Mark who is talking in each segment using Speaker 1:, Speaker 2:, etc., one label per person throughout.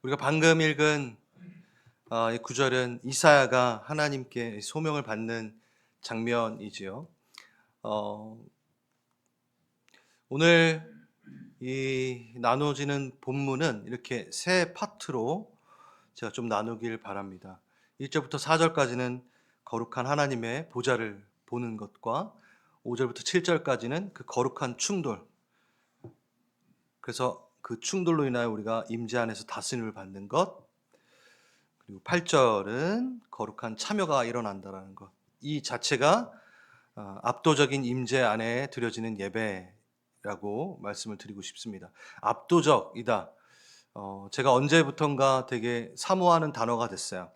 Speaker 1: 우리가 방금 읽은 이 구절은 이사야가 하나님께 소명을 받는 장면이지요. 오늘 이 나눠지는 본문은 이렇게 세 파트로 제가 좀 나누길 바랍니다. 1절부터 4절까지는 거룩한 하나님의 보좌를 보는 것과 5절부터 7절까지는 그 거룩한 충돌, 그래서 그 충돌로 인하여 우리가 임재 안에서 다스림을 받는 것, 그리고 8절은 거룩한 참여가 일어난다라는 것. 이 자체가 압도적인 임재 안에 드려지는 예배라고 말씀을 드리고 싶습니다. 압도적이다. 제가 언제부턴가 되게 사모하는 단어가 됐어요.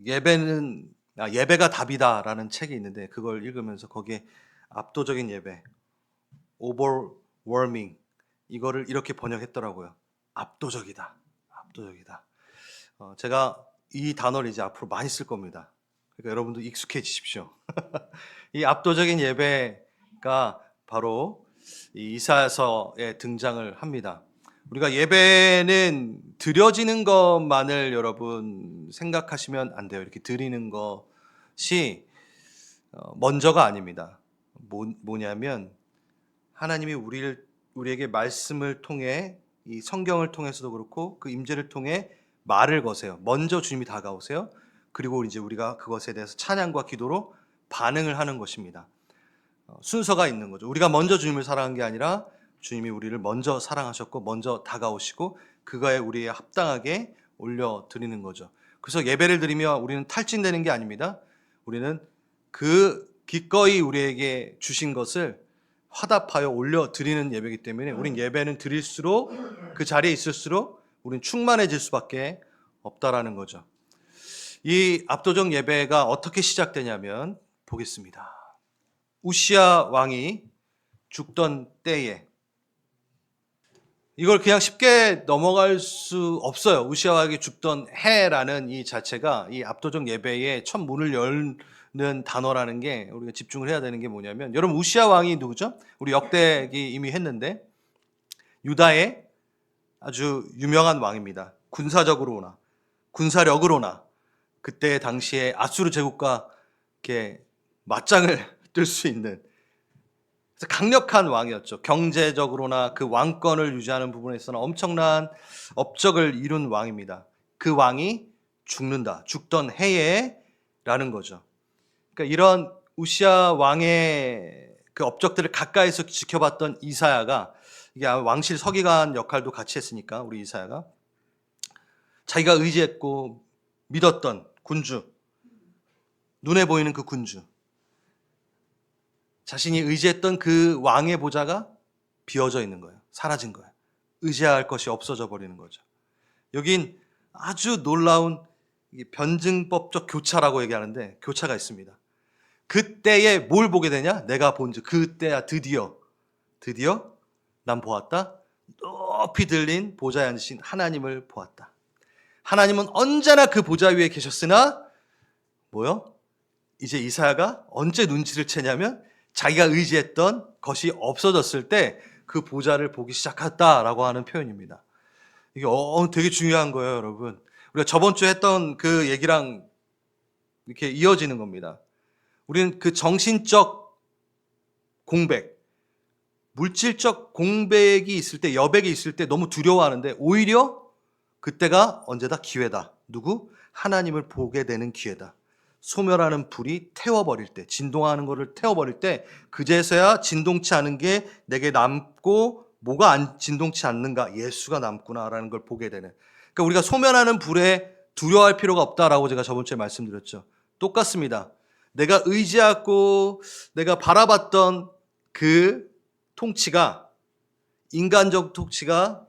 Speaker 1: 예배가 답이다라는 책이 있는데 그걸 읽으면서 거기에 압도적인 예배, overwhelming, 이거를 이렇게 번역했더라고요. 압도적이다. 압도적이다. 제가 이 단어를 이제 앞으로 많이 쓸 겁니다. 그러니까 여러분도 익숙해지십시오. 이 압도적인 예배가 바로 이 이사야서에 등장을 합니다. 우리가 예배는 드려지는 것만을 여러분 생각하시면 안 돼요. 이렇게 드리는 것이 먼저가 아닙니다. 뭐냐면 하나님이 우리에게 말씀을 통해 이 성경을 통해서도 그렇고 그 임재를 통해 말을 거세요. 먼저 주님이 다가오세요. 그리고 이제 우리가 그것에 대해서 찬양과 기도로 반응을 하는 것입니다. 순서가 있는 거죠. 우리가 먼저 주님을 사랑한 게 아니라 주님이 우리를 먼저 사랑하셨고 먼저 다가오시고 그거에 우리에 합당하게 올려드리는 거죠. 그래서 예배를 드리며 우리는 탈진되는 게 아닙니다. 우리는 그 기꺼이 우리에게 주신 것을 화답하여 올려드리는 예배이기 때문에 우린 예배는 드릴수록 그 자리에 있을수록 우린 충만해질 수밖에 없다라는 거죠. 이 압도적 예배가 어떻게 시작되냐면 보겠습니다. 우시야 왕이 죽던 때에, 이걸 그냥 쉽게 넘어갈 수 없어요. 우시야 왕이 죽던 해라는 이 자체가 이 압도적 예배의 첫 문을 열는 단어라는 게 우리가 집중을 해야 되는 게 뭐냐면, 여러분 우시야 왕이 누구죠? 우리 역대기 이미 했는데 유다의 아주 유명한 왕입니다. 군사적으로나 군사력으로나 그때 당시에 아수르 제국과 이렇게 맞짱을 뜰 수 있는 강력한 왕이었죠. 경제적으로나 그 왕권을 유지하는 부분에서는 엄청난 업적을 이룬 왕입니다. 그 왕이 죽는다. 죽던 해에라는 거죠. 그러니까 이런 우시야 왕의 그 업적들을 가까이서 지켜봤던 이사야가, 이게 왕실 서기관 역할도 같이 했으니까 우리 이사야가 자기가 의지했고 믿었던 군주, 눈에 보이는 그 군주, 자신이 의지했던 그 왕의 보좌가 비어져 있는 거예요. 사라진 거예요. 의지할 것이 없어져 버리는 거죠. 여긴 아주 놀라운 변증법적 교차라고 얘기하는데 교차가 있습니다. 그때에 뭘 보게 되냐? 내가 본즉 그때야 드디어 난 보았다. 높이 들린 보좌에 앉으신 하나님을 보았다. 하나님은 언제나 그 보좌 위에 계셨으나 뭐요? 이제 이사야가 언제 눈치를 채냐면 자기가 의지했던 것이 없어졌을 때 그 보좌를 보기 시작했다라고 하는 표현입니다. 이게 되게 중요한 거예요, 여러분. 우리가 저번 주에 했던 그 얘기랑 이렇게 이어지는 겁니다. 우리는 그 정신적 공백, 물질적 공백이 있을 때, 여백이 있을 때 너무 두려워하는데 오히려 그때가 언제다? 기회다. 누구? 하나님을 보게 되는 기회다. 소멸하는 불이 태워버릴 때, 진동하는 것을 태워버릴 때 그제서야 진동치 않은 게 내게 남고 뭐가 진동치 않는가? 예수가 남구나라는 걸 보게 되는. 그러니까 우리가 소멸하는 불에 두려워할 필요가 없다라고 제가 저번 주에 말씀드렸죠. 똑같습니다. 내가 의지하고 내가 바라봤던 그 통치가, 인간적 통치가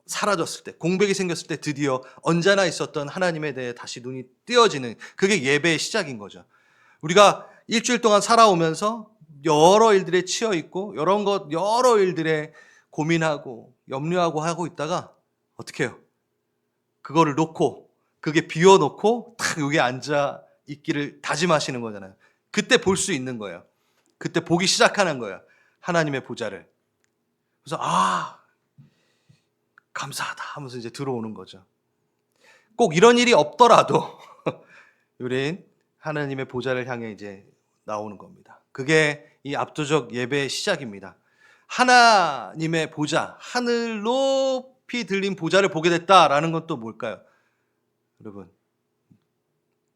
Speaker 1: 사라졌을 때, 공백이 생겼을 때 드디어 언제나 있었던 하나님에 대해 다시 눈이 띄어지는, 그게 예배의 시작인 거죠. 우리가 일주일 동안 살아오면서 여러 일들에 치여 있고 여러 일들에 고민하고 염려하고 하고 있다가 어떻게 해요? 그거를 놓고, 그게 비워놓고 딱 여기 앉아 있기를 다짐하시는 거잖아요. 그때 볼 수 있는 거예요. 그때 보기 시작하는 거예요. 하나님의 보좌를. 그래서 감사하다 하면서 이제 들어오는 거죠. 꼭 이런 일이 없더라도 우린 하나님의 보좌를 향해 이제 나오는 겁니다. 그게 이 압도적 예배의 시작입니다. 하나님의 보좌, 하늘 높이 들린 보좌를 보게 됐다라는 건 또 뭘까요? 여러분,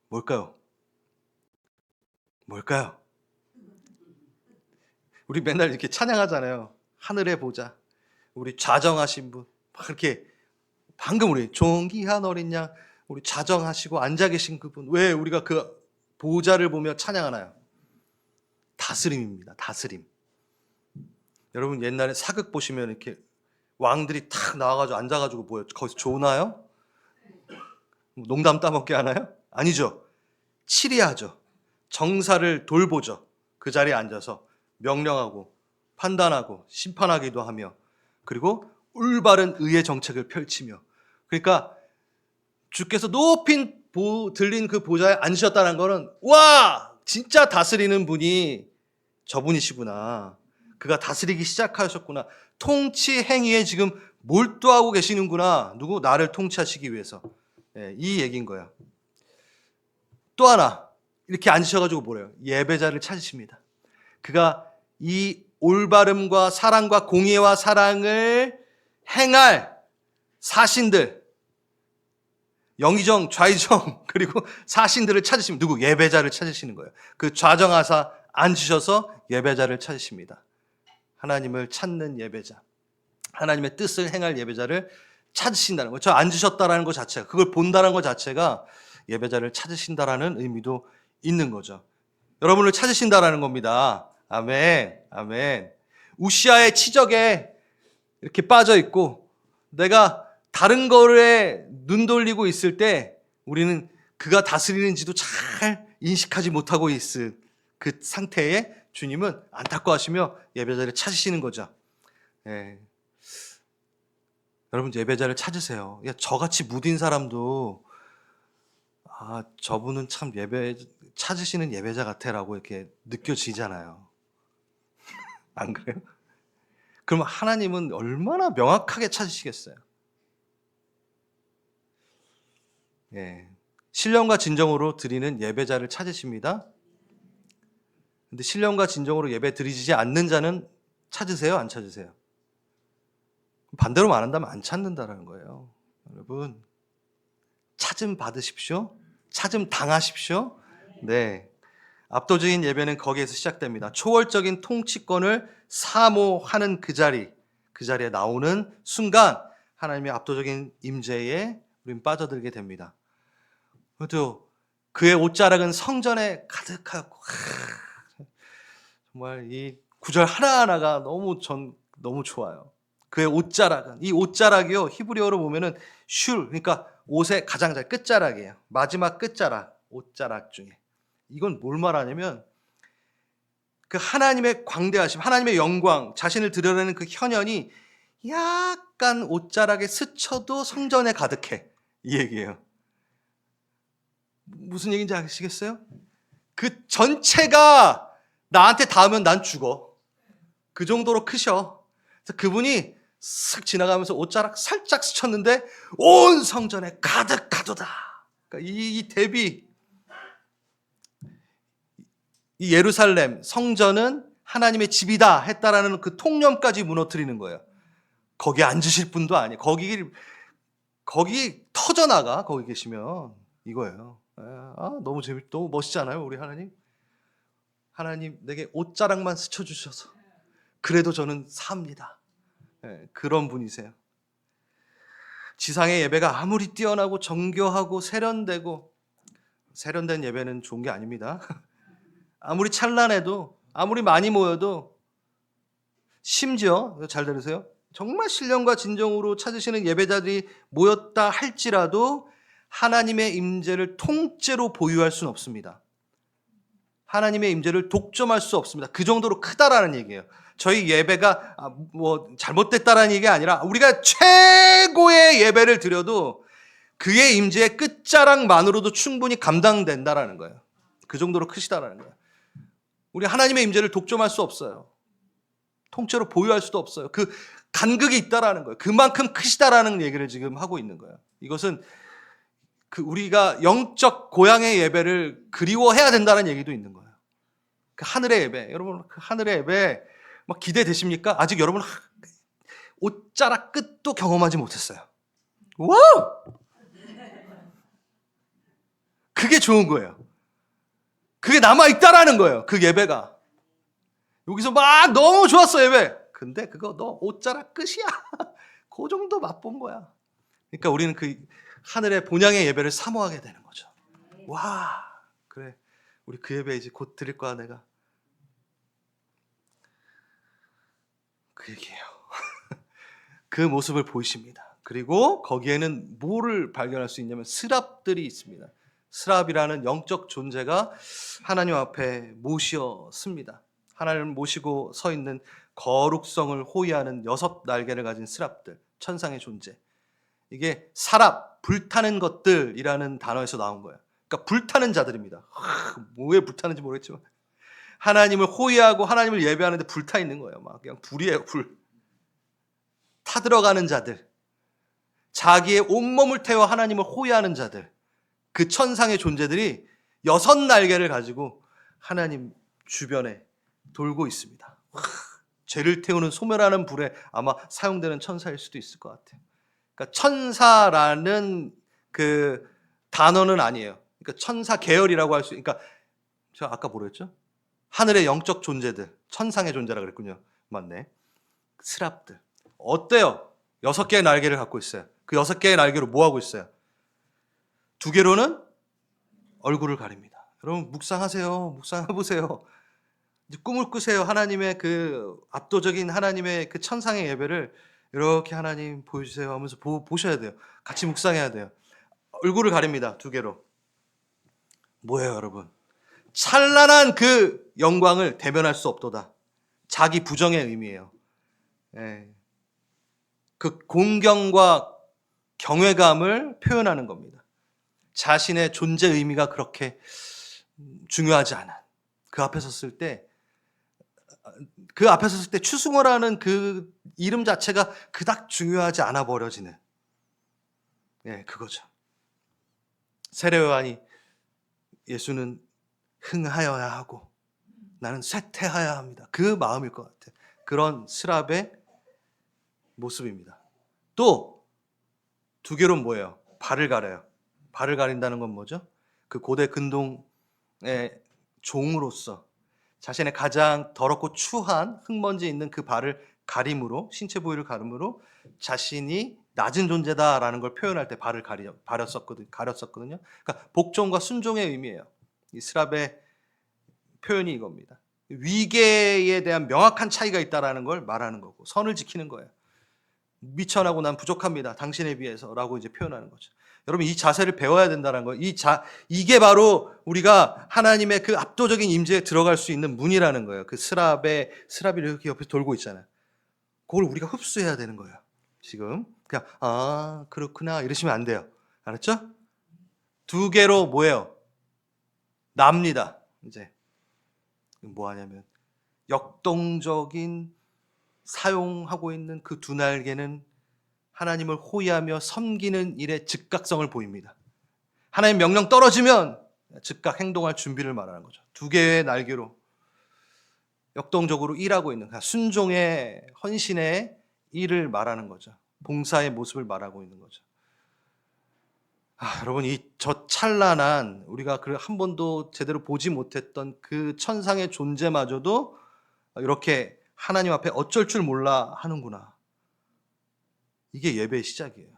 Speaker 1: 뭘까요? 뭘까요? 우리 맨날 이렇게 찬양하잖아요. 하늘의 보좌, 우리 좌정하신 분, 막 그렇게 방금 우리 존귀한 어린 양, 우리 좌정하시고 앉아 계신 그분, 왜 우리가 그 보좌를 보며 찬양하나요? 다스림입니다. 다스림. 여러분 옛날에 사극 보시면 이렇게 왕들이 탁 나와가지고 앉아가지고 뭐요? 거기서 조나요? 농담 따먹게 하나요? 아니죠. 치리하죠. 정사를 돌보죠. 그 자리에 앉아서 명령하고 판단하고 심판하기도 하며, 그리고 올바른 의의 정책을 펼치며, 그러니까 주께서 높인 들린 그 보좌에 앉으셨다는 거는, 와 진짜 다스리는 분이 저분이시구나, 그가 다스리기 시작하셨구나, 통치 행위에 지금 몰두하고 계시는구나, 누구? 나를 통치하시기 위해서. 이 얘기인 거야. 또 하나 이렇게 앉으셔가지고 뭐래요? 예배자를 찾으십니다. 그가 이 올바름과 사랑과 공의와 사랑을 행할 사신들, 영의정, 좌의정, 그리고 사신들을 찾으시면, 누구? 예배자를 찾으시는 거예요. 그 좌정하사 앉으셔서 예배자를 찾으십니다. 하나님을 찾는 예배자, 하나님의 뜻을 행할 예배자를 찾으신다는 거예요. 저 앉으셨다라는 것 자체가, 그걸 본다는 것 자체가 예배자를 찾으신다라는 의미도 있는 거죠. 여러분을 찾으신다라는 겁니다. 아멘, 아멘. 우시아의 치적에 이렇게 빠져 있고 내가 다른 거에 눈 돌리고 있을 때 우리는 그가 다스리는지도 잘 인식하지 못하고 있을 그 상태에 주님은 안타까워하시며 예배자를 찾으시는 거죠. 여러분 예배자를 찾으세요. 저같이 무딘 사람도 저분은 참 찾으시는 예배자 같아라고 이렇게 느껴지잖아요. 안 그래요? 그러면 하나님은 얼마나 명확하게 찾으시겠어요? 신령과 진정으로 드리는 예배자를 찾으십니다. 근데 신령과 진정으로 예배 드리지 않는 자는 찾으세요? 안 찾으세요? 반대로 말한다면 안 찾는다라는 거예요. 여러분, 찾음 받으십시오. 찾음 당하십시오. 네. 압도적인 예배는 거기에서 시작됩니다. 초월적인 통치권을 사모하는 그 자리에 나오는 순간 하나님의 압도적인 임재에 우린 빠져들게 됩니다. 그래도 그의 옷자락은 성전에 가득하고, 정말 이 구절 하나하나가 너무 좋아요. 그의 옷자락은, 이 옷자락이요, 히브리어로 보면은 슐, 그러니까 옷의 가장자리, 끝자락이에요. 마지막 끝자락, 옷자락 중에. 이건 뭘 말하냐면 그 하나님의 광대하심, 하나님의 영광, 자신을 드러내는 그 현현이 약간 옷자락에 스쳐도 성전에 가득해, 이 얘기예요. 무슨 얘기인지 아시겠어요? 그 전체가 나한테 닿으면 난 죽어. 그 정도로 크셔. 그래서 그분이 슥 지나가면서 옷자락 살짝 스쳤는데 온 성전에 가득하도다. 그러니까 이 대비, 이 예루살렘 성전은 하나님의 집이다 했다라는 그 통념까지 무너뜨리는 거예요. 거기 앉으실 분도 아니에요. 거기 터져나가, 거기 계시면. 이거예요. 너무 멋있잖아요, 우리 하나님. 하나님 내게 옷자락만 스쳐주셔서 그래도 저는 삽니다. 그런 분이세요. 지상의 예배가 아무리 뛰어나고 정교하고 세련되고, 세련된 예배는 좋은 게 아닙니다. 아무리 찬란해도, 아무리 많이 모여도, 심지어 잘 들으세요, 정말 신령과 진정으로 찾으시는 예배자들이 모였다 할지라도 하나님의 임재를 통째로 보유할 수는 없습니다. 하나님의 임재를 독점할 수 없습니다. 그 정도로 크다라는 얘기예요. 저희 예배가 잘못됐다라는 얘기가 아니라 우리가 최고의 예배를 드려도 그의 임재의 끝자락만으로도 충분히 감당된다라는 거예요. 그 정도로 크시다라는 거예요. 우리 하나님의 임재를 독점할 수 없어요. 통째로 보유할 수도 없어요. 그 간극이 있다라는 거예요. 그만큼 크시다라는 얘기를 지금 하고 있는 거예요. 이것은 그 우리가 영적 고향의 예배를 그리워해야 된다는 얘기도 있는 거예요. 그 하늘의 예배, 여러분 그 하늘의 예배 막 기대되십니까? 아직 여러분 옷자락 끝도 경험하지 못했어요. 와우! 그게 좋은 거예요. 그게 남아있다라는 거예요. 그 예배가. 여기서 막 너무 좋았어 예배. 근데 그거 너 옷자락 끝이야. 그 정도 맛본 거야. 그러니까 우리는 그 하늘의 본향의 예배를 사모하게 되는 거죠. 와, 그래. 우리 그 예배 이제 곧 드릴 거야 내가. 그 얘기예요. 그 모습을 보이십니다. 그리고 거기에는 뭐를 발견할 수 있냐면 스랍들이 있습니다. 스랍이라는 영적 존재가 하나님 앞에 모시었습니다. 하나님을 모시고 서 있는 거룩성을 호위하는 6날개를 가진 스랍들, 천상의 존재. 이게 사랍, 불타는 것들이라는 단어에서 나온 거예요. 그러니까 불타는 자들입니다. 뭐에 불타는지 모르겠지만 하나님을 호위하고 하나님을 예배하는데 불타 있는 거예요. 막 그냥 불이에요, 불. 타들어가는 자들, 자기의 온몸을 태워 하나님을 호위하는 자들, 그 천상의 존재들이 6날개를 가지고 하나님 주변에 돌고 있습니다. 죄를 태우는 소멸하는 불에 아마 사용되는 천사일 수도 있을 것 같아요. 그러니까 천사라는 그 단어는 아니에요. 그러니까 천사 계열이라고 할 수, 그러니까 제가 아까 뭐랬죠? 하늘의 영적 존재들, 천상의 존재라 그랬군요. 맞네. 스랍들. 어때요? 6개의 날개를 갖고 있어요. 그 6개의 날개로 뭐 하고 있어요? 2개로는 얼굴을 가립니다. 여러분 묵상하세요. 묵상해보세요. 꿈을 꾸세요. 하나님의 그 압도적인 하나님의 그 천상의 예배를 이렇게 하나님 보여주세요 하면서 보셔야 돼요. 같이 묵상해야 돼요. 얼굴을 가립니다. 2개로. 뭐예요, 여러분? 찬란한 그 영광을 대변할 수 없도다. 자기 부정의 의미예요. 예. 그 공경과 경외감을 표현하는 겁니다. 자신의 존재 의미가 그렇게 중요하지 않은 그 앞에 섰을 때, 추승호라는 그 이름 자체가 그닥 중요하지 않아 버려지는, 예, 그거죠. 세례요한이 예수는 흥하여야 하고 나는 쇠퇴하여야 합니다. 그 마음일 것 같아요. 그런 스랍의 모습입니다. 또 2개로는 뭐예요? 발을 가려요. 발을 가린다는 건 뭐죠? 그 고대 근동의 종으로서 자신의 가장 더럽고 추한 흙먼지 있는 그 발을 가림으로, 신체 부위를 가림으로 자신이 낮은 존재다라는 걸 표현할 때 발을 가렸었거든요. 그러니까 복종과 순종의 의미예요. 이 스랍의 표현이 이겁니다. 위계에 대한 명확한 차이가 있다라는 걸 말하는 거고, 선을 지키는 거예요. 미천하고 난 부족합니다. 당신에 비해서라고 이제 표현하는 거죠. 여러분 이 자세를 배워야 된다는 거예요. 이게 바로 우리가 하나님의 그 압도적인 임재에 들어갈 수 있는 문이라는 거예요. 그 스랍이 이렇게 옆에 돌고 있잖아요. 그걸 우리가 흡수해야 되는 거예요. 지금 그냥 그렇구나 이러시면 안 돼요. 알았죠? 2개로 뭐예요? 납니다. 이제 뭐 하냐면 역동적인 사용하고 있는 그 2날개는 하나님을 호위하며 섬기는 일에 즉각성을 보입니다. 하나님 명령 떨어지면 즉각 행동할 준비를 말하는 거죠. 2개의 날개로 역동적으로 일하고 있는, 순종의 헌신의 일을 말하는 거죠. 봉사의 모습을 말하고 있는 거죠. 여러분 저 찬란한 우리가 한 번도 제대로 보지 못했던 그 천상의 존재마저도 이렇게 하나님 앞에 어쩔 줄 몰라 하는구나. 이게 예배의 시작이에요.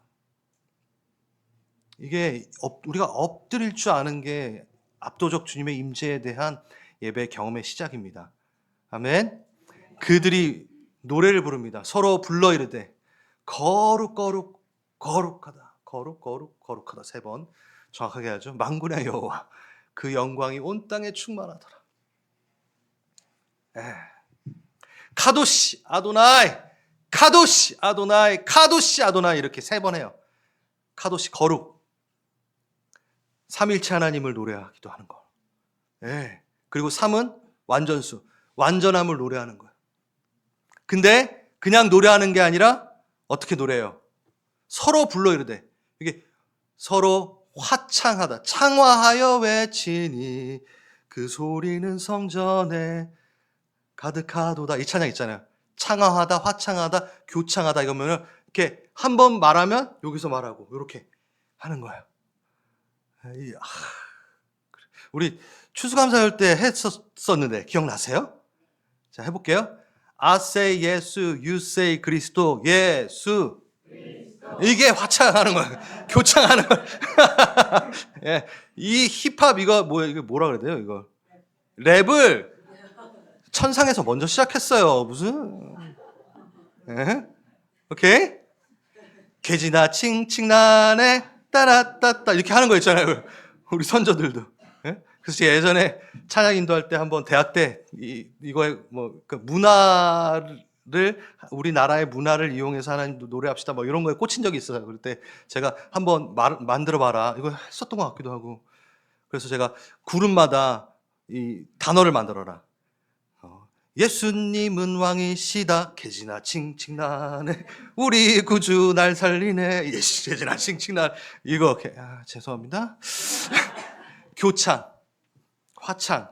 Speaker 1: 이게 우리가 엎드릴 줄 아는 게 압도적 주님의 임재에 대한 예배 경험의 시작입니다. 아멘. 그들이 노래를 부릅니다. 서로 불러 이르되 거룩 거룩 거룩하다. 거룩 거룩 거룩하다. 3번 정확하게 하죠. 만군의 여호와 그 영광이 온 땅에 충만하더라. 카도시 아도나이, 카도시 아도나이, 카도시 아도나이 이렇게 3번 해요. 카도시 거룩. 삼일체 하나님을 노래하기도 하는 거. 그리고 3은 완전수, 완전함을 노래하는 거예요. 근데 그냥 노래하는 게 아니라 어떻게 노래해요? 서로 불러 이르되 이게 서로 화창하다. 창화하여 외치니 그 소리는 성전에 가득하도다. 이 찬양 있잖아요. 창화하다, 화창하다, 교창하다 이거면은 이렇게 한 번 말하면 여기서 말하고 이렇게 하는 거예요. 우리 추수감사할 때 했었는데 기억나세요? 자, 해볼게요. I say 예수, you say 그리스도, 예수. 이게 화창하는 거예요. 교창하는 거예요. 예, 이 힙합 이거 이거 뭐라 그래야 돼요? 이거 랩을 천상에서 먼저 시작했어요. 무슨? 예? 오케이? 개지나 칭칭나네 따라따따 이렇게 하는 거 있잖아요. 우리 선조들도. 예? 그래서 예전에 찬양 인도할 때 한번 대학 때 이거에 그 문화를 우리나라의 문화를 이용해서 하나님도 노래합시다 뭐 이런 거에 꽂힌 적이 있어요. 그럴 때 제가 한번 만들어 봐라 이거 했었던 것 같기도 하고 그래서 제가 구름마다 이 단어를 만들어라. 예수님은 왕이시다. 개지나 칭칭나네. 우리 구주 날 살리네. 예수 개지나 칭칭나. 이거 죄송합니다. 교창, 화창.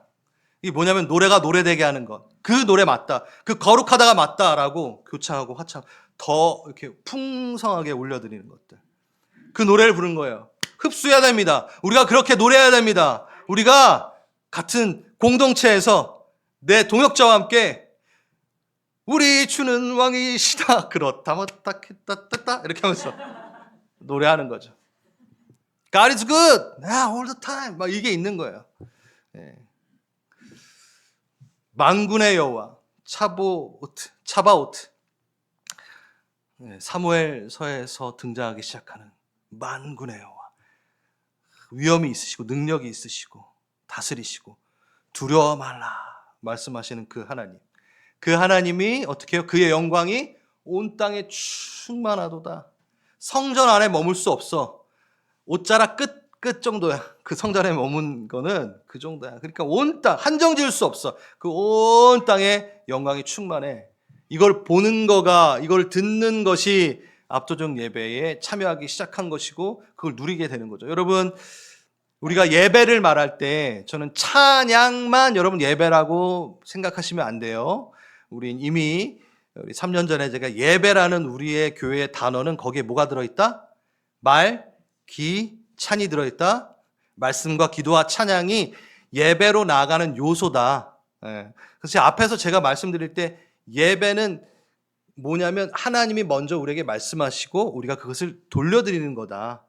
Speaker 1: 이게 뭐냐면 노래가 노래되게 하는 것. 그 노래 맞다. 그 거룩하다가 맞다라고 교창하고 화창 더 이렇게 풍성하게 올려드리는 것들. 그 노래를 부른 거예요. 흡수해야 됩니다. 우리가 그렇게 노래해야 됩니다. 우리가 같은 공동체에서 내 동역자와 함께 우리 주는 왕이시다 그렇다 맞다 했다 이렇게 하면서 노래하는 거죠. God is good, all the time 막 이게 있는 거예요. 네. 만군의 여호와 차바오트 네, 사무엘서에서 등장하기 시작하는 만군의 여호와 위엄이 있으시고 능력이 있으시고 다스리시고 두려워 말라 말씀하시는 그 하나님. 그 하나님이 어떻게 해요? 그의 영광이 온 땅에 충만하도다. 성전 안에 머물 수 없어. 옷자락 끝 정도야. 그 성전에 머문 거는 그 정도야. 그러니까 온 땅 한정 지을 수 없어. 그 온 땅에 영광이 충만해. 이걸 보는 거가 이걸 듣는 것이 압도적 예배에 참여하기 시작한 것이고 그걸 누리게 되는 거죠. 여러분 우리가 예배를 말할 때 저는 찬양만 여러분 예배라고 생각하시면 안 돼요. 우린 이미 3년 전에 제가 예배라는 우리의 교회의 단어는 거기에 뭐가 들어있다? 말, 기, 찬이 들어있다. 말씀과 기도와 찬양이 예배로 나아가는 요소다. 그래서 앞에서 제가 말씀드릴 때 예배는 뭐냐면 하나님이 먼저 우리에게 말씀하시고 우리가 그것을 돌려드리는 거다.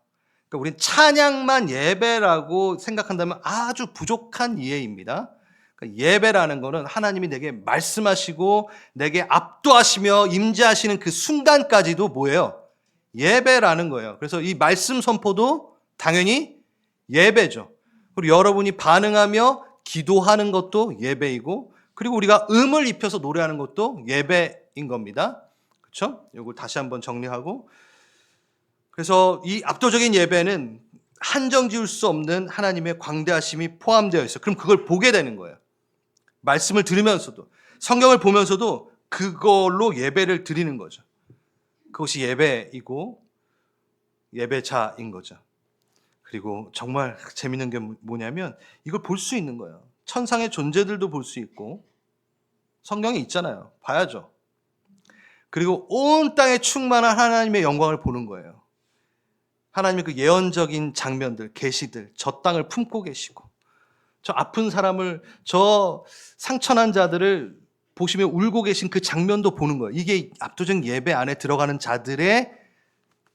Speaker 1: 그러니까 우리는 찬양만 예배라고 생각한다면 아주 부족한 이해입니다. 그러니까 예배라는 것은 하나님이 내게 말씀하시고 내게 압도하시며 임재하시는 그 순간까지도 뭐예요? 예배라는 거예요. 그래서 이 말씀 선포도 당연히 예배죠. 그리고 여러분이 반응하며 기도하는 것도 예배이고 그리고 우리가 음을 입혀서 노래하는 것도 예배인 겁니다. 그렇죠? 이걸 다시 한번 정리하고 그래서 이 압도적인 예배는 한정 지을 수 없는 하나님의 광대하심이 포함되어 있어요. 그럼 그걸 보게 되는 거예요. 말씀을 들으면서도 성경을 보면서도 그걸로 예배를 드리는 거죠. 그것이 예배이고 예배자인 거죠. 그리고 정말 재밌는 게 뭐냐면 이걸 볼 수 있는 거예요. 천상의 존재들도 볼 수 있고 성경에 있잖아요. 봐야죠. 그리고 온 땅에 충만한 하나님의 영광을 보는 거예요. 하나님의 그 예언적인 장면들, 계시들, 저 땅을 품고 계시고 저 아픈 사람을, 저 상처난 자들을 보시며 울고 계신 그 장면도 보는 거예요. 이게 압도적 예배 안에 들어가는 자들의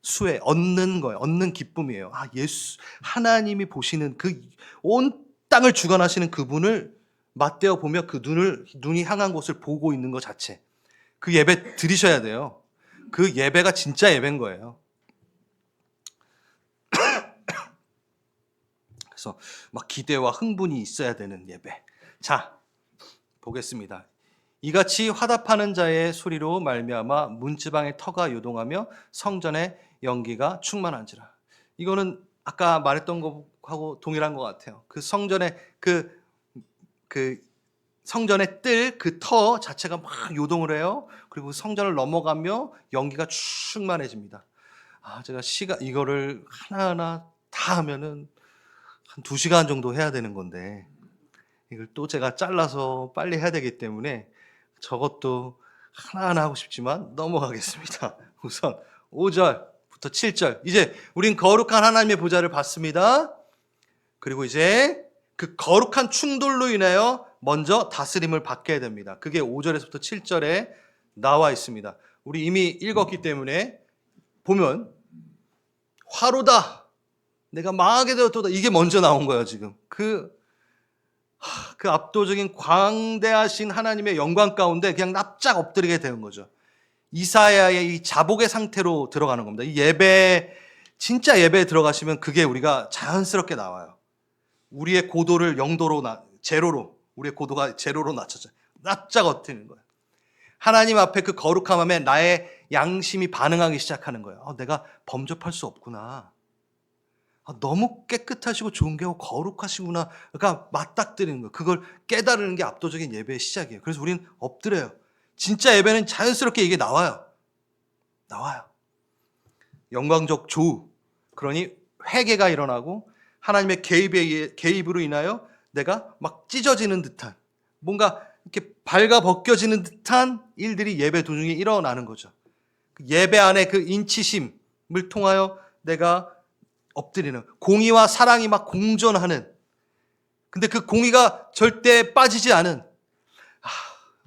Speaker 1: 수에 얻는 거예요. 얻는 기쁨이에요. 예수, 하나님이 보시는 그 온 땅을 주관하시는 그분을 맞대어 보며 그 눈이 향한 곳을 보고 있는 것 자체. 그 예배 드리셔야 돼요. 그 예배가 진짜 예배인 거예요. 그래서 막 기대와 흥분이 있어야 되는 예배. 자, 보겠습니다. 이같이 화답하는 자의 소리로 말미암아 문지방의 터가 요동하며 성전의 연기가 충만한지라. 이거는 아까 말했던 것하고 동일한 것 같아요. 그 성전의 그 성전의 뜰, 그 터 자체가 막 요동을 해요. 그리고 성전을 넘어가며 연기가 충만해집니다. 제가 이거를 하나하나 다 하면은 한 2시간 정도 해야 되는 건데, 이걸 또 제가 잘라서 빨리 해야 되기 때문에 저것도 하나하나 하고 싶지만 넘어가겠습니다. 우선 5절부터 7절. 이제 우린 거룩한 하나님의 보좌를 봤습니다. 그리고 이제 그 거룩한 충돌로 인하여 먼저 다스림을 받게 됩니다. 그게 5절에서부터 7절에 나와 있습니다. 우리 이미 읽었기 때문에 보면 화로다, 내가 망하게 되었도다, 이게 먼저 나온 거예요. 지금 그 압도적인 광대하신 하나님의 영광 가운데 그냥 납작 엎드리게 되는 거죠. 이사야의 이 자복의 상태로 들어가는 겁니다. 이 예배, 진짜 예배에 들어가시면 그게 우리가 자연스럽게 나와요. 우리의 고도를 0도로 제로로, 우리의 고도가 제로로 낮춰져요. 납작 엎드리는 거예요. 하나님 앞에 그 거룩함에 나의 양심이 반응하기 시작하는 거예요. 내가 범접할 수 없구나. 너무 깨끗하시고 좋은 게 거룩하시구나. 그러니까 맞닥뜨리는 거예요. 그걸 깨달는 게 압도적인 예배의 시작이에요. 그래서 우리는 엎드려요. 진짜 예배는 자연스럽게 이게 나와요. 영광적 조우. 그러니 회개가 일어나고 하나님의 개입으로 인하여 내가 막 찢어지는 듯한, 뭔가 이렇게 발가 벗겨지는 듯한 일들이 예배 도중에 일어나는 거죠. 예배 안에 그 인치심을 통하여 내가 엎드리는, 공의와 사랑이 막 공존하는, 근데 그 공의가 절대 빠지지 않은,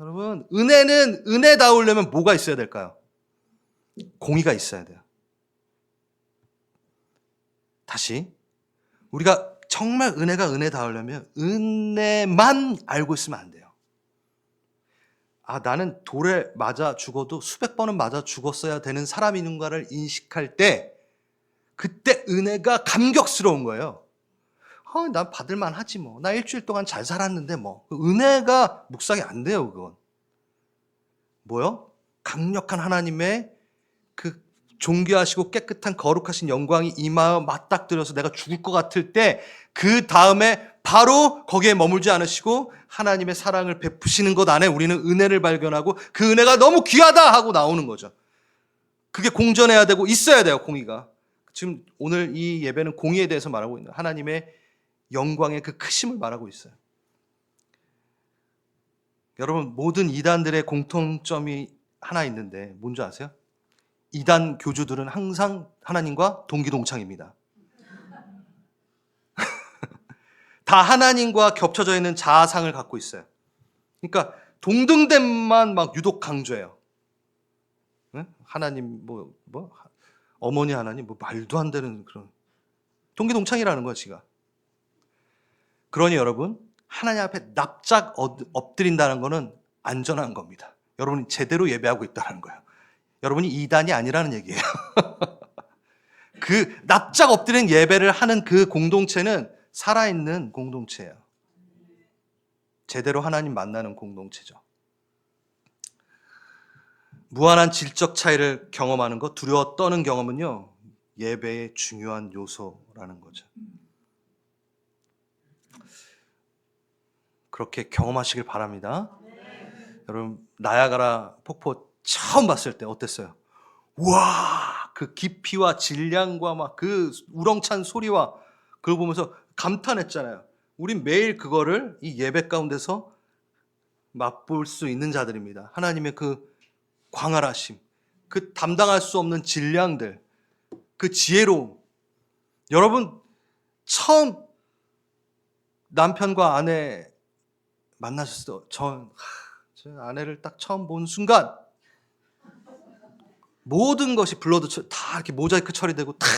Speaker 1: 여러분, 은혜는 은혜다우려면 뭐가 있어야 될까요? 공의가 있어야 돼요. 다시, 우리가 정말 은혜가 은혜다우려면 은혜만 알고 있으면 안 돼요. 나는 돌에 맞아 죽어도 수백 번은 맞아 죽었어야 되는 사람인가를 인식할 때, 그때 은혜가 감격스러운 거예요. 난 받을만 하지 뭐. 나 일주일 동안 잘 살았는데 뭐. 은혜가 묵상이 안 돼요, 그건. 뭐요? 강력한 하나님의 그 존귀하시고 깨끗한 거룩하신 영광이 임하여 맞닥뜨려서 내가 죽을 것 같을 때, 그 다음에 바로 거기에 머물지 않으시고 하나님의 사랑을 베푸시는 것 안에 우리는 은혜를 발견하고, 그 은혜가 너무 귀하다 하고 나오는 거죠. 그게 공존해야 되고 있어야 돼요, 공의가. 지금 오늘 이 예배는 공의에 대해서 말하고 있는, 하나님의 영광의 그 크심을 말하고 있어요. 여러분, 모든 이단들의 공통점이 하나 있는데 뭔지 아세요? 이단 교주들은 항상 하나님과 동기동창입니다. 다 하나님과 겹쳐져 있는 자아상을 갖고 있어요. 그러니까 동등됨만 막 유독 강조해요. 하나님 어머니 하나님 말도 안 되는 그런, 동기동창이라는 거야, 지가. 그러니 여러분, 하나님 앞에 납작 엎드린다는 거는 안전한 겁니다. 여러분이 제대로 예배하고 있다는 거예요. 여러분이 이단이 아니라는 얘기예요. 그 납작 엎드린 예배를 하는 그 공동체는 살아있는 공동체예요. 제대로 하나님 만나는 공동체죠. 무한한 질적 차이를 경험하는 것, 두려워 떠는 경험은요, 예배의 중요한 요소라는 거죠. 그렇게 경험하시길 바랍니다. 여러분, 나야가라 폭포 처음 봤을 때 어땠어요? 우와, 그 깊이와 질량과 막 그 우렁찬 소리와 그걸 보면서 감탄했잖아요. 우린 매일 그거를 이 예배 가운데서 맛볼 수 있는 자들입니다. 하나님의 그 광활하심, 그 담당할 수 없는 질량들, 그 지혜로움. 여러분, 처음 남편과 아내 만나셨을 때, 저 아내를 딱 처음 본 순간 모든 것이 블러드 다 이렇게 모자이크 처리되고 탁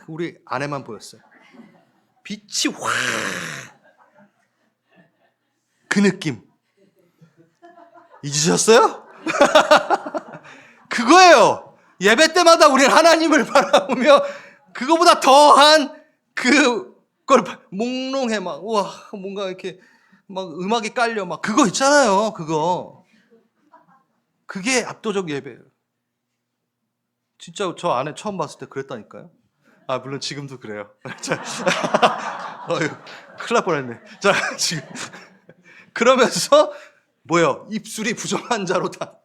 Speaker 1: 우리 아내만 보였어요. 빛이 확, 그 느낌 잊으셨어요? 그거예요. 예배 때마다 우리는 하나님을 바라보며 그거보다 더한 그걸 몽롱해, 막 우와, 뭔가 이렇게 막 음악이 깔려, 막 그거 있잖아요. 그게 압도적 예배예요. 진짜 저 아내 처음 봤을 때 그랬다니까요. 물론 지금도 그래요. 큰일 날 뻔했네. 자, 지금 그러면서 뭐예요? 입술이 부정한 자로다.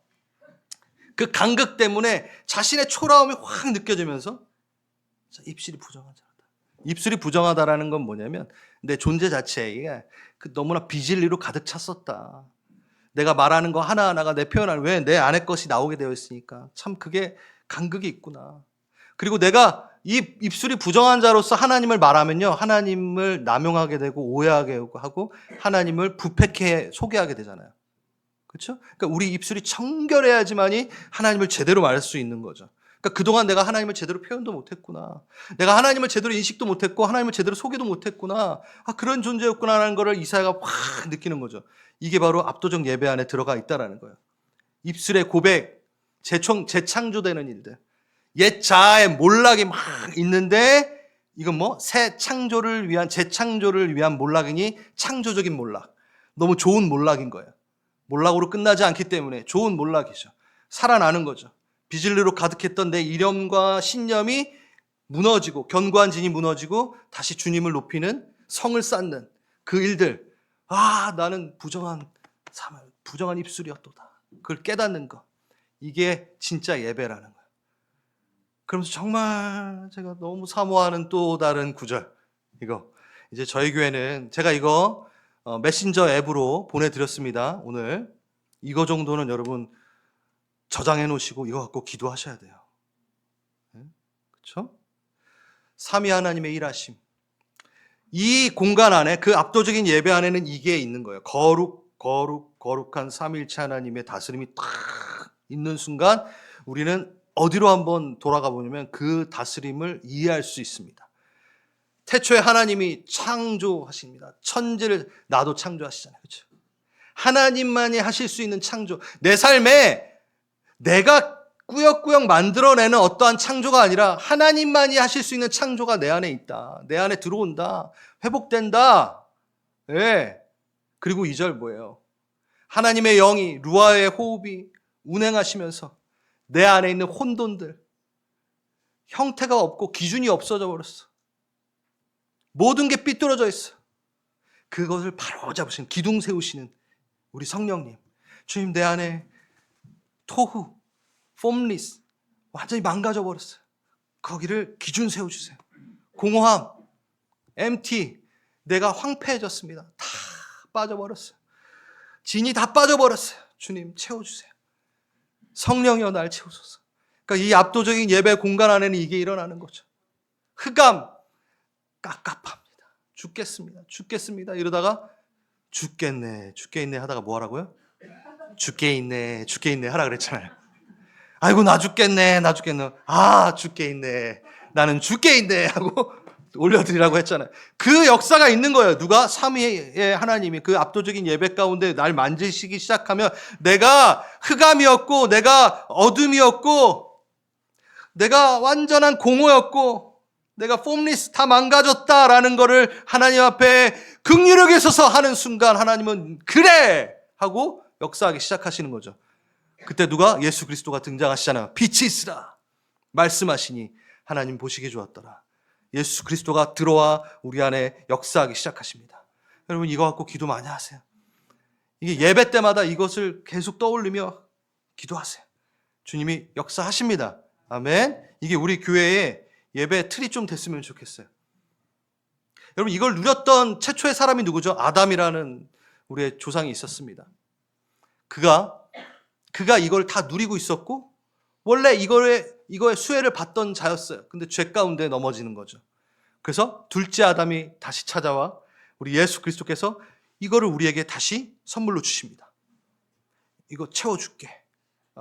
Speaker 1: 그 간극 때문에 자신의 초라함이 확 느껴지면서 입술이 부정한 자로다. 입술이 부정하다라는 건 뭐냐면 내 존재 자체에 너무나 비진리로 가득 찼었다. 내가 말하는 거 하나하나가 내 표현을 왜 내 안의 것이 나오게 되어 있으니까 참 그게 간극이 있구나. 그리고 내가 이 입술이 부정한 자로서 하나님을 말하면요, 하나님을 남용하게 되고 오해하게 하고 하나님을 부패케 소개하게 되잖아요. 그렇죠? 그러니까 우리 입술이 청결해야지만이 하나님을 제대로 말할 수 있는 거죠. 그러니까 그동안 내가 하나님을 제대로 표현도 못했구나. 내가 하나님을 제대로 인식도 못했고 하나님을 제대로 소개도 못했구나. 그런 존재였구나라는 것을 이사야가 확 느끼는 거죠. 이게 바로 압도적 예배 안에 들어가 있다라는 거예요. 입술의 고백, 재창조되는 일들. 옛 자아의 몰락이 막 있는데 이건 새 창조를 위한, 재창조를 위한 몰락이니 창조적인 몰락. 너무 좋은 몰락인 거예요. 몰락으로 끝나지 않기 때문에 좋은 몰락이죠. 살아나는 거죠. 비진리로 가득했던 내 이념과 신념이 무너지고 견고한 진이 무너지고 다시 주님을 높이는 성을 쌓는 그 일들. 나는 부정한 입술이었도다. 그걸 깨닫는 것. 이게 진짜 예배라는 거예요. 그러면서 정말 제가 너무 사모하는 또 다른 구절. 이거 이제 저희 교회는 제가 이거 메신저 앱으로 보내드렸습니다. 오늘 이거 정도는 여러분 저장해 놓으시고 이거 갖고 기도하셔야 돼요. 그렇죠? 삼위 하나님의 일하심. 이 공간 안에, 그 압도적인 예배 안에는 이게 있는 거예요. 거룩한 삼위일체 하나님의 다스림이 딱 있는 순간 우리는 어디로 한번 돌아가 보냐면 그 다스림을 이해할 수 있습니다. 태초에 하나님이 창조하십니다. 천지를 나도 창조하시잖아요. 그렇죠? 하나님만이 하실 수 있는 창조. 내 삶에 내가 꾸역꾸역 만들어내는 어떠한 창조가 아니라 하나님만이 하실 수 있는 창조가 내 안에 있다. 내 안에 들어온다. 회복된다. 네. 그리고 2절 뭐예요? 하나님의 영이, 루아의 호흡이 운행하시면서 내 안에 있는 혼돈들, 형태가 없고 기준이 없어져 버렸어. 모든 게 삐뚤어져 있어. 그것을 바로 잡으시는, 기둥 세우시는 우리 성령님. 주님, 내 안에 토후, 폼리스 완전히 망가져 버렸어요. 거기를 기준 세워주세요. 공허함, empty, 내가 황폐해졌습니다. 다 빠져버렸어요. 진이 다 빠져버렸어요. 주님 채워주세요. 성령이여 날 채우소서. 그러니까 이 압도적인 예배 공간 안에는 이게 일어나는 거죠. 흑암, 깝깝합니다. 죽겠습니다. 이러다가 죽겠네 하다가 뭐 하라고요? 죽게 있네 하라 그랬잖아요. 아이고 나 죽겠네. 죽게 있네. 나는 죽게 있네 하고 올려드리라고 했잖아요. 그 역사가 있는 거예요. 누가? 삼위의 하나님이 그 압도적인 예배 가운데 날 만지시기 시작하면 내가 흑암이었고 내가 어둠이었고 내가 완전한 공허였고 내가 폼리스 다 망가졌다라는 거를 하나님 앞에 긍휼하게 서서 하는 순간 하나님은 그래! 하고 역사하기 시작하시는 거죠. 그때 누가? 예수 그리스도가 등장하시잖아요. 빛이 있으라 말씀하시니 하나님 보시기 좋았더라. 예수 그리스도가 들어와 우리 안에 역사하기 시작하십니다. 여러분 이거 갖고 기도 많이 하세요. 이게 예배 때마다 이것을 계속 떠올리며 기도하세요. 주님이 역사하십니다. 아멘. 이게 우리 교회의 예배 틀이 좀 됐으면 좋겠어요. 여러분 이걸 누렸던 최초의 사람이 누구죠? 아담이라는 우리의 조상이 있었습니다. 그가 이걸 다 누리고 있었고 원래 이거의 수혜를 받던 자였어요. 근데 죄 가운데 넘어지는 거죠. 그래서 둘째 아담이 다시 찾아와 우리 예수 그리스도께서 이거를 우리에게 다시 선물로 주십니다. 이거 채워줄게.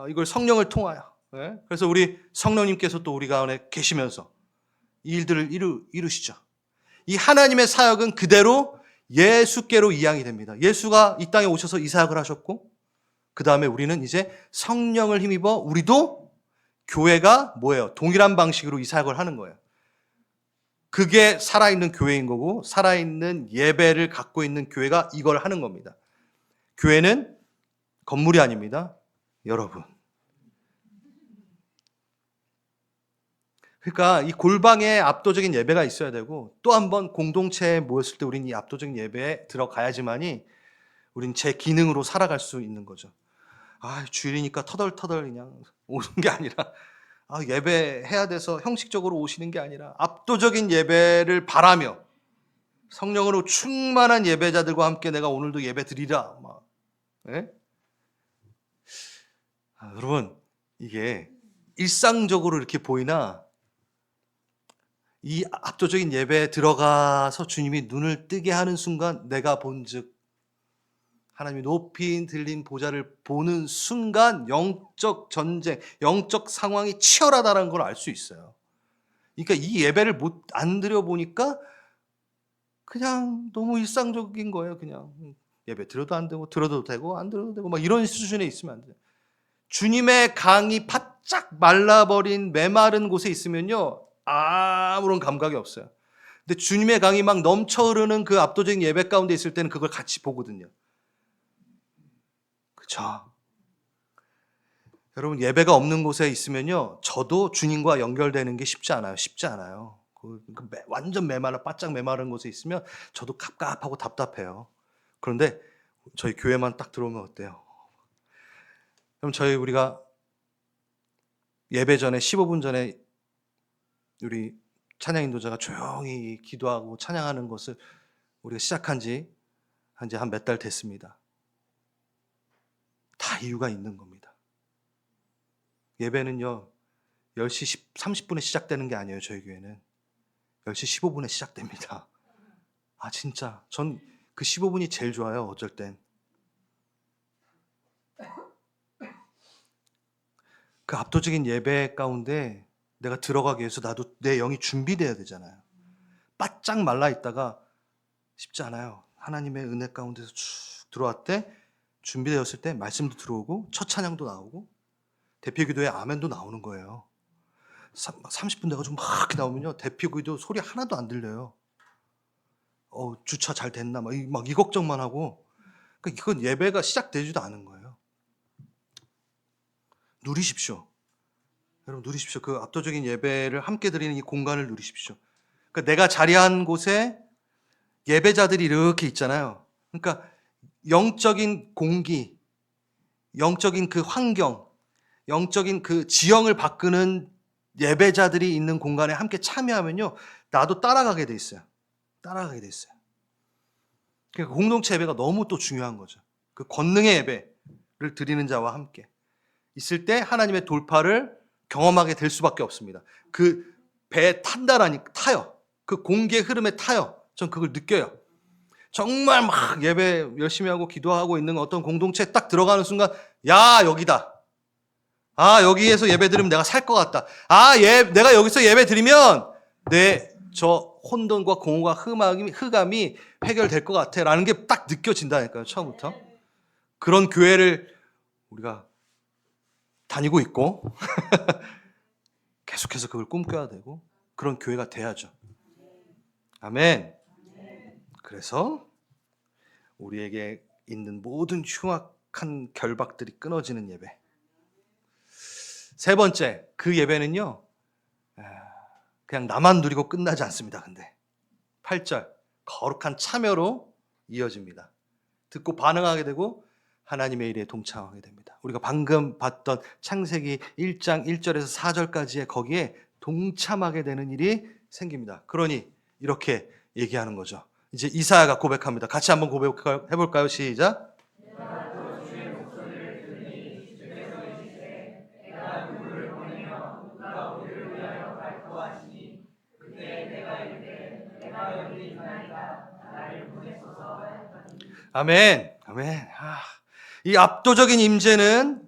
Speaker 1: 이걸 성령을 통하여. 그래서 우리 성령님께서 또 우리 가운데 계시면서 이 일들을 이루시죠. 이 하나님의 사역은 그대로 예수께로 이양이 됩니다. 예수가 이 땅에 오셔서 이 사역을 하셨고 그 다음에 우리는 이제 성령을 힘입어 우리도 교회가 뭐예요? 동일한 방식으로 이 사역을 하는 거예요. 그게 살아있는 교회인 거고 살아있는 예배를 갖고 있는 교회가 이걸 하는 겁니다. 교회는 건물이 아닙니다. 여러분. 그러니까 이 골방에 압도적인 예배가 있어야 되고 또 한 번 공동체에 모였을 때 우리는 이 압도적인 예배에 들어가야지만이 우린 제 기능으로 살아갈 수 있는 거죠. 주일이니까 터덜터덜 그냥 오는 게 아니라, 예배해야 돼서 형식적으로 오시는 게 아니라 압도적인 예배를 바라며 성령으로 충만한 예배자들과 함께 내가 오늘도 예배 드리라. 예? 여러분, 이게 일상적으로 이렇게 보이나, 이 압도적인 예배에 들어가서 주님이 눈을 뜨게 하는 순간 내가 본즉 하나님이 높이 들린 보좌를 보는 순간 영적 전쟁, 영적 상황이 치열하다는 걸 알 수 있어요. 그러니까 이 예배를 안 드려보니까 그냥 너무 일상적인 거예요. 그냥 예배 들어도 안 되고, 들어도 되고 안 들어도 되고 이런 수준에 있으면 안 돼요. 주님의 강이 바짝 말라버린 메마른 곳에 있으면요, 아무런 감각이 없어요. 근데 주님의 강이 막 넘쳐 흐르는 그 압도적인 예배 가운데 있을 때는 그걸 같이 보거든요. 그렇죠? 여러분, 예배가 없는 곳에 있으면요, 저도 주님과 연결되는 게 쉽지 않아요. 쉽지 않아요. 완전 메말라, 바짝 메마른 곳에 있으면 저도 갑갑하고 답답해요. 그런데 저희 교회만 딱 들어오면 어때요? 그럼 우리가 예배 전에 15분 전에 우리 찬양 인도자가 조용히 기도하고 찬양하는 것을 우리가 시작한 지 한 몇 달 됐습니다. 다 이유가 있는 겁니다. 예배는요, 10시 30분에 시작되는 게 아니에요. 저희 교회는 10시 15분에 시작됩니다. 진짜 전 그 15분이 제일 좋아요. 어쩔 땐. 그 압도적인 예배 가운데 내가 들어가기 위해서 나도 내 영이 준비돼야 되잖아요. 바짝 말라 있다가 쉽지 않아요. 하나님의 은혜 가운데서 쭉 들어왔대, 준비되었을 때 말씀도 들어오고 첫 찬양도 나오고 대표기도에 아멘도 나오는 거예요. 30분 돼가지고 막 이렇게 나오면요, 대표기도 소리 하나도 안 들려요. 주차 잘 됐나 막 이 걱정만 하고. 그러니까 이건 예배가 시작되지도 않은 거예요. 누리십시오. 여러분, 누리십시오. 그 압도적인 예배를 함께 드리는 이 공간을 누리십시오. 그러니까 내가 자리한 곳에 예배자들이 이렇게 있잖아요. 그러니까 영적인 공기, 영적인 그 환경, 영적인 그 지형을 바꾸는 예배자들이 있는 공간에 함께 참여하면요, 나도 따라가게 돼 있어요. 따라가게 돼 있어요. 그러니까 공동체 예배가 너무 또 중요한 거죠. 그 권능의 예배를 드리는 자와 함께 있을 때 하나님의 돌파를 경험하게 될 수밖에 없습니다. 그 배에 타요. 그 공기의 흐름에 타요. 전 그걸 느껴요. 정말 막 예배 열심히 하고 기도하고 있는 어떤 공동체에 딱 들어가는 순간, 여기다. 여기에서 예배 드리면 내가 살 것 같다. 내가 여기서 예배 드리면 저 혼돈과 공허와 흑암이 해결될 것 같아. 라는 게 딱 느껴진다니까요. 처음부터. 그런 교회를 우리가 다니고 있고 계속해서 그걸 꿈꿔야 되고 그런 교회가 돼야죠. 아멘. 그래서 우리에게 있는 모든 흉악한 결박들이 끊어지는 예배. 세 번째, 그 예배는요, 그냥 나만 누리고 끝나지 않습니다. 근데 8절, 거룩한 참여로 이어집니다. 듣고 반응하게 되고 하나님의 일에 동참하게 됩니다. 우리가 방금 봤던 창세기 1장 1절에서 4절까지의 거기에 동참하게 되는 일이 생깁니다. 그러니 이렇게 얘기하는 거죠. 이제 이사야가 고백합니다. 같이 한번 고백해볼까요? 시작. 아멘. 아멘. 이 압도적인 임재는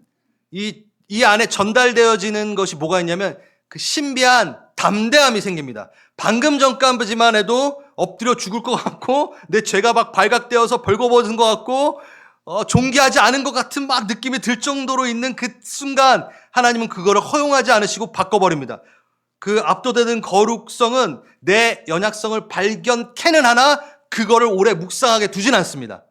Speaker 1: 이 안에 전달되어지는 것이 뭐가 있냐면 그 신비한 담대함이 생깁니다. 방금 전까지만 해도 엎드려 죽을 것 같고 내 죄가 막 발각되어서 벌거벗은 것 같고 존귀하지 않은 것 같은 막 느낌이 들 정도로 있는 그 순간 하나님은 그거를 허용하지 않으시고 바꿔버립니다. 그 압도되는 거룩성은 내 연약성을 발견케는 하나 그거를 오래 묵상하게 두진 않습니다.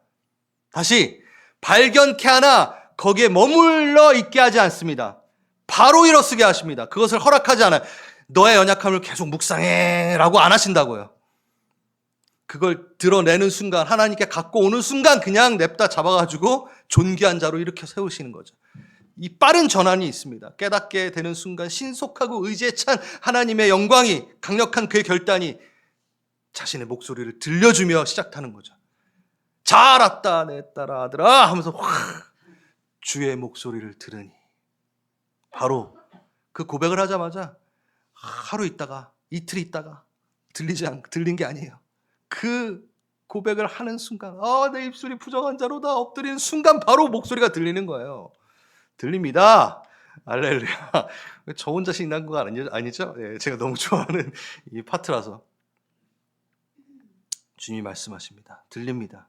Speaker 1: 다시 발견케 하나 거기에 머물러 있게 하지 않습니다. 바로 일어서게 하십니다. 그것을 허락하지 않아요. 너의 연약함을 계속 묵상해 라고 안 하신다고요. 그걸 드러내는 순간, 하나님께 갖고 오는 순간 그냥 냅다 잡아가지고 존귀한 자로 일으켜 세우시는 거죠. 이 빠른 전환이 있습니다. 깨닫게 되는 순간 신속하고 의지에 찬 하나님의 영광이, 강력한 그의 결단이 자신의 목소리를 들려주며 시작하는 거죠. 잘 왔다 내 딸아 아들아 하면서 확 주의 목소리를 들으니, 바로 그 고백을 하자마자 하루 있다가 이틀 있다가 들린 게 아니에요. 그 고백을 하는 순간, 내 입술이 부정한 자로다 엎드리는 순간 바로 목소리가 들리는 거예요. 들립니다. 할렐루야. 저 혼자 신난 거 아니죠? 예, 제가 너무 좋아하는 이 파트라서. 주님이 말씀하십니다. 들립니다.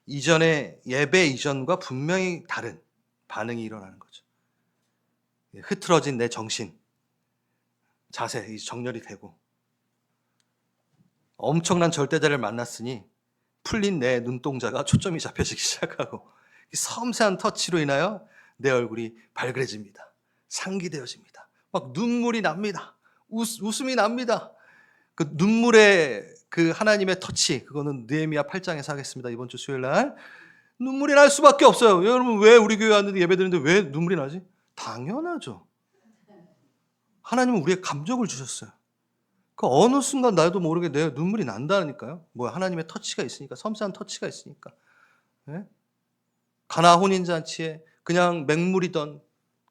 Speaker 1: 이전의 예배 이전과 분명히 다른 반응이 일어나는 거죠. 흐트러진 내 정신, 자세 정렬이 되고, 엄청난 절대자를 만났으니 풀린 내 눈동자가 초점이 잡혀지기 시작하고, 섬세한 터치로 인하여 내 얼굴이 발그레집니다. 상기되어집니다. 막 눈물이 납니다. 웃음이 납니다. 그 눈물의 그 하나님의 터치, 그거는 느헤미야 8장에서 하겠습니다. 이번 주 수요일 날. 눈물이 날 수밖에 없어요. 여러분, 왜 우리 교회 왔는데 예배 드리는데 왜 눈물이 나지? 당연하죠. 하나님은 우리의 감정을 주셨어요. 그 어느 순간 나도 모르게 내 눈물이 난다니까요. 하나님의 터치가 있으니까, 섬세한 터치가 있으니까. 네? 가나 혼인잔치에 그냥 맹물이던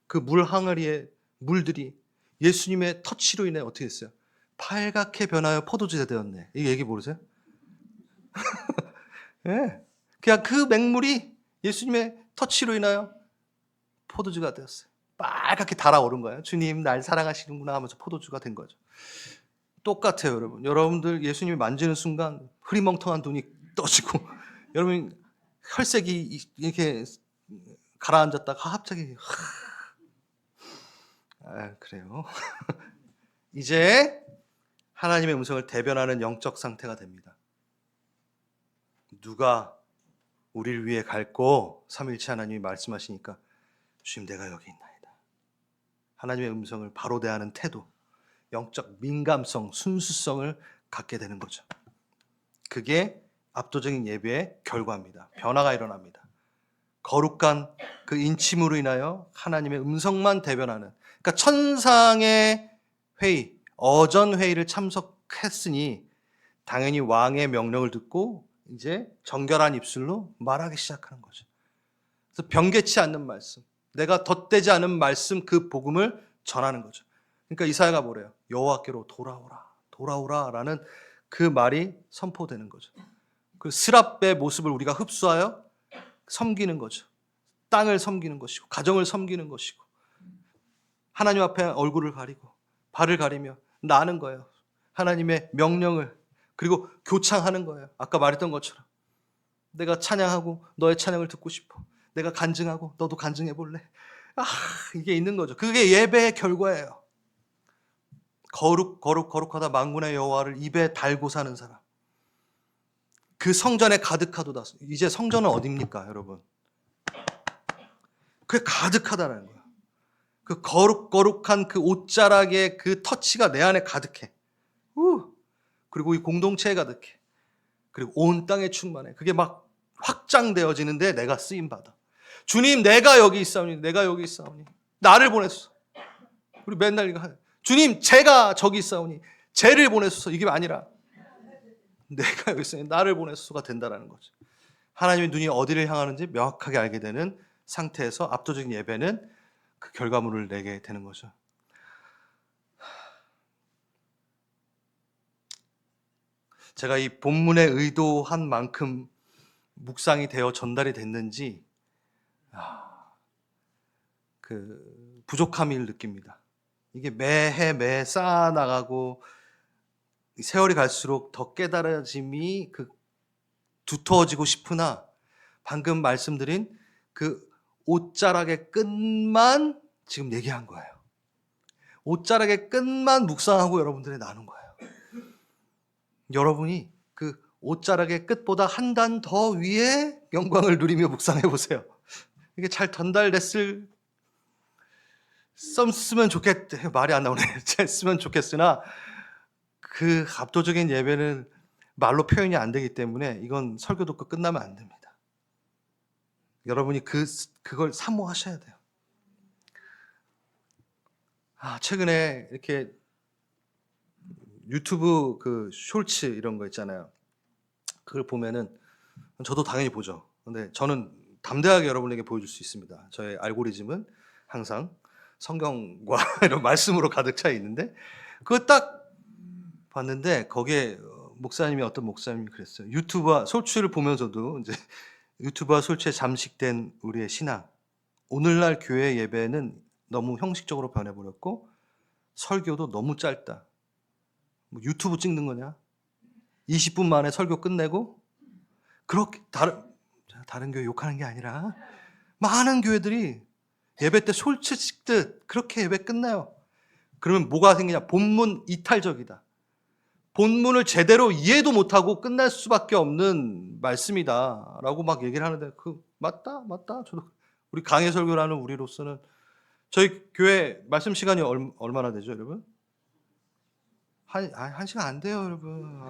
Speaker 1: 그 물 항아리의 물들이 예수님의 터치로 인해 어떻게 됐어요? 빨갛게 변하여 포도주가 되었네. 이 얘기 모르세요? 네. 그냥 그 맹물이 예수님의 터치로 인하여 포도주가 되었어요. 빨갛게 달아오른 거예요. 주님 날 사랑하시는구나 하면서 포도주가 된 거죠. 똑같아요, 여러분. 여러분들 예수님이 만지는 순간 흐리멍텅한 눈이 떠지고, 여러분 혈색이 이렇게 가라앉았다가 갑자기 그래요. 이제 하나님의 음성을 대변하는 영적 상태가 됩니다. 누가 우리를 위해 갈고, 삼위일체 하나님이 말씀하시니까 주님 내가 여기 있나이다. 하나님의 음성을 바로 대하는 태도, 영적 민감성, 순수성을 갖게 되는 거죠. 그게 압도적인 예배의 결과입니다. 변화가 일어납니다. 거룩한 그 인침으로 인하여 하나님의 음성만 대변하는, 그러니까 천상의 회의, 어전 회의를 참석했으니 당연히 왕의 명령을 듣고 이제 정결한 입술로 말하기 시작하는 거죠. 그래서 변개치 않는 말씀, 내가 덧대지 않은 말씀, 그 복음을 전하는 거죠. 그러니까 이사야가 뭐래요? 여호와께로 돌아오라, 돌아오라라는 그 말이 선포되는 거죠. 그 스랍의 모습을 우리가 흡수하여 섬기는 거죠. 땅을 섬기는 것이고, 가정을 섬기는 것이고, 하나님 앞에 얼굴을 가리고 발을 가리며 나는 거예요. 하나님의 명령을, 그리고 교창하는 거예요. 아까 말했던 것처럼 내가 찬양하고 너의 찬양을 듣고 싶어. 내가 간증하고 너도 간증해 볼래? 이게 있는 거죠. 그게 예배의 결과예요. 거룩하다 만군의 여호와를 입에 달고 사는 사람, 그 성전에 가득하도다. 이제 성전은 어디입니까, 여러분? 그게 가득하다는 거예요. 그 거룩한 그 옷자락의 그 터치가 내 안에 가득해. 그리고 이 공동체에 가득해. 그리고 온 땅에 충만해. 그게 막 확장되어지는데 내가 쓰임받아. 주님 내가 여기 있사오니, 내가 여기 있사오니 나를 보내소서. 우리 맨날 이거 하요. 주님 제가 저기 있사오니 쟤를 보내소서. 이게 아니라 내가 여기 있으니 나를 보내소서가 된다는 거죠. 하나님의 눈이 어디를 향하는지 명확하게 알게 되는 상태에서 압도적인 예배는 그 결과물을 내게 되는 거죠. 제가 이 본문에 의도한 만큼 묵상이 되어 전달이 됐는지 그 부족함을 느낍니다. 이게 매해 쌓아나가고 세월이 갈수록 더 깨달아짐이 두터워지고 싶으나, 방금 말씀드린 그 옷자락의 끝만 지금 얘기한 거예요. 옷자락의 끝만 묵상하고 여러분들이 나눈 거예요. 여러분이 그 옷자락의 끝보다 한 단 더 위에 영광을 누리며 묵상해 보세요. 이게 잘 전달됐으면 좋겠대. 말이 안 나오네. 됐으면 좋겠으나 그 압도적인 예배는 말로 표현이 안 되기 때문에 이건 설교 듣고 끝나면 안 됩니다. 여러분이 그걸 사모하셔야 돼요. 최근에 이렇게 유튜브 그 쇼츠 이런 거 있잖아요. 그걸 보면은 저도 당연히 보죠. 근데 저는 담대하게 여러분에게 보여줄 수 있습니다. 저의 알고리즘은 항상 성경과 이런 말씀으로 가득 차 있는데 그거 딱 봤는데 거기에 어떤 목사님이 그랬어요. 유튜브와 솔추를 보면서도 이제 유튜브와 솔추에 잠식된 우리의 신앙. 오늘날 교회 예배는 너무 형식적으로 변해버렸고 설교도 너무 짧다. 뭐 유튜브 찍는 거냐? 20분 만에 설교 끝내고 그렇게 다른 교회 욕하는 게 아니라 많은 교회들이 예배 때 솔추 찍듯 그렇게 예배 끝나요. 그러면 뭐가 생기냐? 본문 이탈적이다. 본문을 제대로 이해도 못하고 끝날 수밖에 없는 말씀이다라고 막 얘기를 하는데 맞다. 저도 우리 강해 설교라는 우리로서는 저희 교회 말씀 시간이 얼마나 되죠, 여러분? 한 시간 안 돼요, 여러분.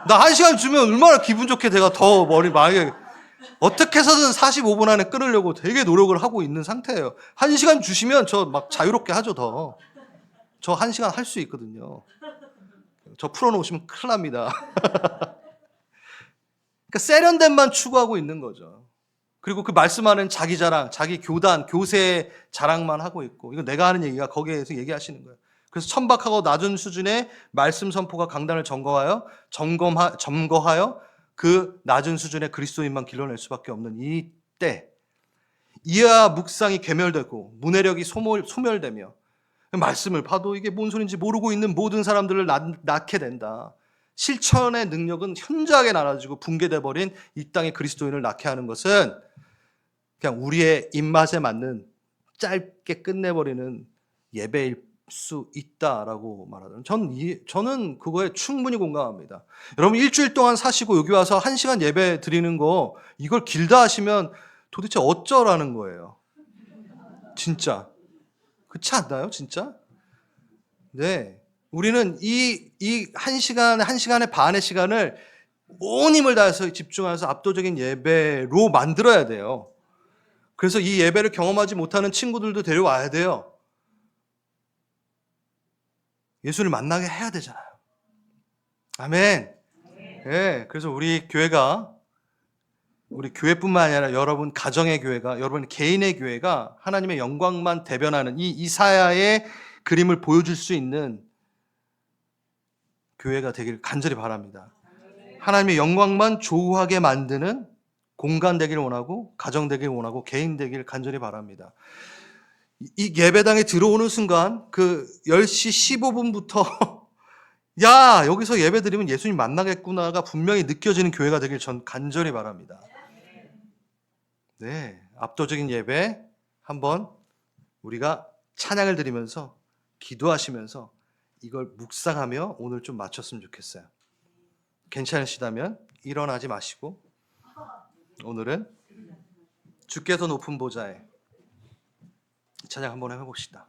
Speaker 1: 나 한 시간 주면 얼마나 기분 좋게 내가 더 만약에 어떻게 해서든 45분 안에 끊으려고 되게 노력을 하고 있는 상태예요. 한 시간 주시면 저 막 자유롭게 하죠, 더. 저 한 시간 할 수 있거든요. 저 풀어놓으시면 큰일 납니다. 그러니까 세련된만 추구하고 있는 거죠. 그리고 그 말씀하는 자기 자랑, 자기 교단, 교세 자랑만 하고 있고 이거 내가 하는 얘기가 거기에서 얘기하시는 거예요. 그래서 천박하고 낮은 수준의 말씀 선포가 강단을 점거하여 그 낮은 수준의 그리스도인만 길러낼 수밖에 없는 이때 이해와 묵상이 괴멸되고 문해력이 소멸되며 말씀을 봐도 이게 뭔 소린지 모르고 있는 모든 사람들을 낳게 된다. 실천의 능력은 현저하게 나눠지고 붕괴돼 버린 이 땅의 그리스도인을 낳게 하는 것은 그냥 우리의 입맛에 맞는 짧게 끝내버리는 예배일 수 있다라고 말하는 저는 그거에 충분히 공감합니다. 여러분 일주일 동안 사시고 여기 와서 1시간 예배 드리는 거 이걸 길다 하시면 도대체 어쩌라는 거예요. 진짜 그렇지 않나요? 진짜? 네. 우리는 이 1시간의 반의 시간을 온 힘을 다해서 집중해서 압도적인 예배로 만들어야 돼요. 그래서 이 예배를 경험하지 못하는 친구들도 데려와야 돼요. 예수를 만나게 해야 되잖아요. 아멘. 네, 그래서 우리 교회뿐만 아니라 여러분 가정의 교회가, 여러분 개인의 교회가 하나님의 영광만 대변하는 이 이사야의 그림을 보여줄 수 있는 교회가 되길 간절히 바랍니다. 하나님의 영광만 조우하게 만드는 공간 되길 원하고 가정 되길 원하고 개인 되길 간절히 바랍니다. 이 예배당에 들어오는 순간 그 10시 15분부터 야 여기서 예배 드리면 예수님 만나겠구나가 분명히 느껴지는 교회가 되길 전 간절히 바랍니다. 네, 압도적인 예배 한번 우리가 찬양을 드리면서 기도하시면서 이걸 묵상하며 오늘 좀 마쳤으면 좋겠어요. 괜찮으시다면 일어나지 마시고 오늘은 주께서 높은 보좌에 찬양 한번 해봅시다.